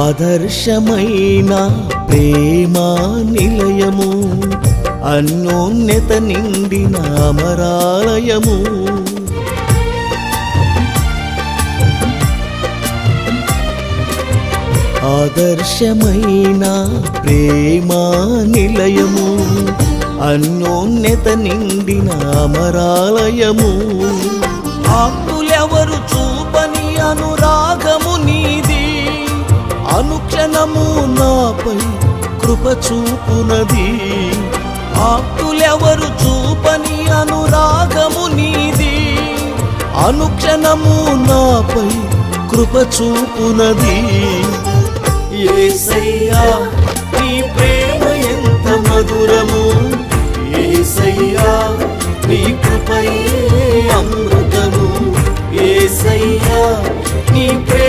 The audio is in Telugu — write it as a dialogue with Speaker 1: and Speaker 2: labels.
Speaker 1: ఆదర్శమైన ప్రేమా నిలయము, అన్యోన్యత నిండిన అమరాలయము. ఆదర్శమైన ప్రేమా నిలయము, అన్యోన్యత నిండిన అమరాలయము. ఆప్తులెవరు చూపని అనురాగము నీది, అనుక్షణము నాపై కృప చూపునది. ఆప్తులెవరు చూపని అనురాగము నీది, అనుక్షణము నాపై కృప చూపునది. యేసయ్యా నీ ప్రేమ ఎంత మధురము, యేసయ్యా నీ కృపయే అమృతము, యేసయ్యా నీ ప్రేమ